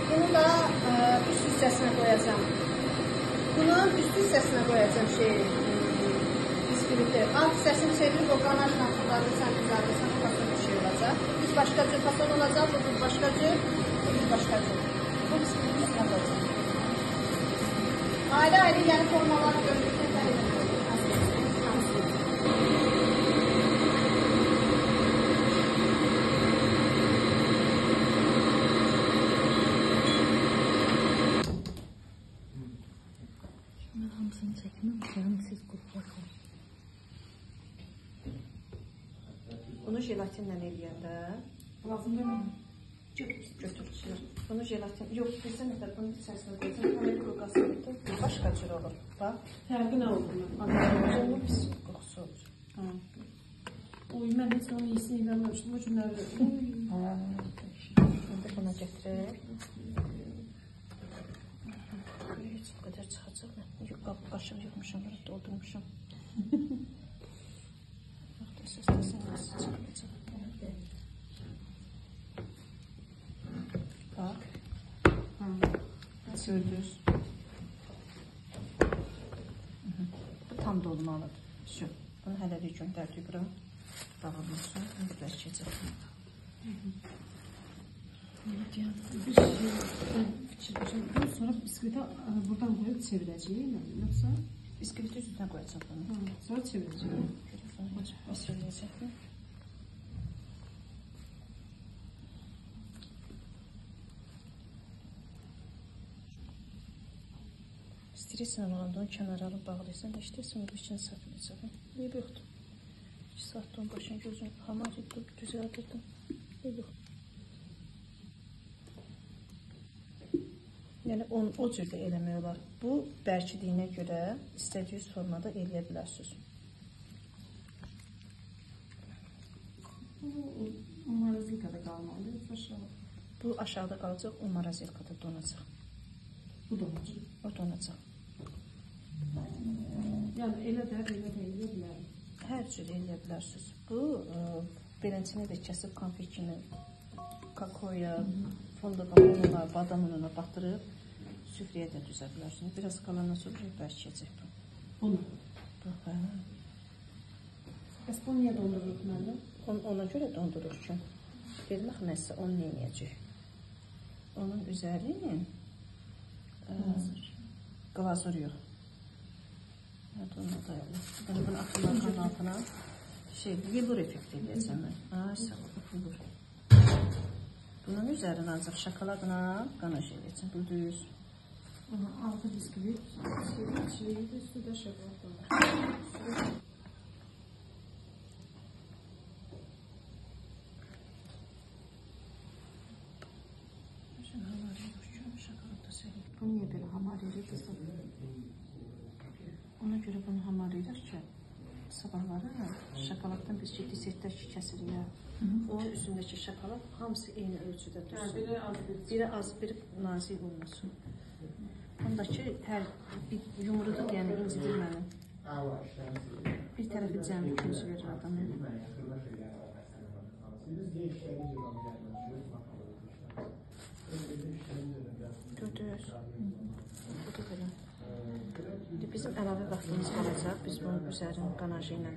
bunu da üst hissəsinə qoyacağım. Bunun üst hissəsinə qoyacağım biskviti. Alt hissəsini çevirib o qanajla fırladırsan, düzəldirsən, o başqa bir şey olacaq. Biz başqa cür fason olacaq, bu başqa cür, bu başqa cür. Bu biskvitini üstünə qoyacağım. Ayrı-ayrı yəni formaları gördükdən təhlil edilir. Hamısını çəkməmişəm, siz qurtlaşın. Bunu jelatinlə eləyəndə Lazım deyil. Götürürsün. Bunu jelatin, yox, bilsən nədir, bunun içərisinə qoyacaq, Amerika qasırdı, başqa cür olur. Bax. Fərqi nə olur? Anadolu pis qoxusu olur. Oy, mən heç onun iyisini eləməmişdim, o günlərdə. Şimdi buna gətirək. Heç bu qədər çıxacaq. Qaşıq yıxmışam, burada doldurmuşam. Yox, dəstəsən nasıl çıxacaq. Bax. Gördünüz. Bu tam dolmalıdır. Şu. Bunu hələlik göndərdik bura. Dağılmasın. Mütləq keçəcək. Bir şey fikirləşəm. Sonra biskviti buradan qoyub çevirəcəyim, yoxsa? Biskviti üstünə qoyacaq bunu. Sonra çevirəcəyim. Çevirəcək mi? İstəyirsən olanda onu kənara alıb bağlayırsan da işləyirsən, o içini satmayacaq. Eyb yoxdur. 2 saatdan başın gözün hamar etdim, düzəldirdim. Eyb yoxdur. Yəni o cürdə eləmək olar. Bu bərkidiyinə görə istədiyiniz formada eləyə bilərsiniz. Bu marazilkada qalmalıdır, aşağı. Bu aşağıda qalacaq, o marazilkada donacaq. Bu donacaq. O donacaq. Yəni elə də eləyə bilərim. Hər cür eləyə bilərsiniz. Bu beləncini də kəsib konfet kimi kakoya, fındığa, ununa, badam ununa batırıb süfrəyə də düzə bilərsiniz. Biraz qalandan sonra bərkəcək bu. Bunu? Bu, hə. Bəs bu niyə dondurur məndə? Ona görə dondurur ki, dedim axı nəsə onu neyəcək? Onun üzərini qlazur yox. Evet, onu da öyle. Ben bunu atılırken altına velur efekti edeceğim ben. Velur. Bunun üzerine ancaq şokoladla qanaj edeceğim. Bu düz. Altı bisküvit, çileği de üstündə şokolad var. Bu niyə belə hamar edirik? Ona görə bunu hamar edirik ki, sabahları şokoladdan biz ciddi setlər kəsirik ya. Onun üstündəki şokolad hamısı eyni ölçüdə dursun. Biri az, biri nazik olmasın. Ondakı hər yumrudur, yəni incidir mənim. Bir tərəfi cəmi gözü verir adamı. Gördünüz. Bu da belə. Bizim əlavə vaxtımız qalacaq. Biz bunun üzərini qanajı ilə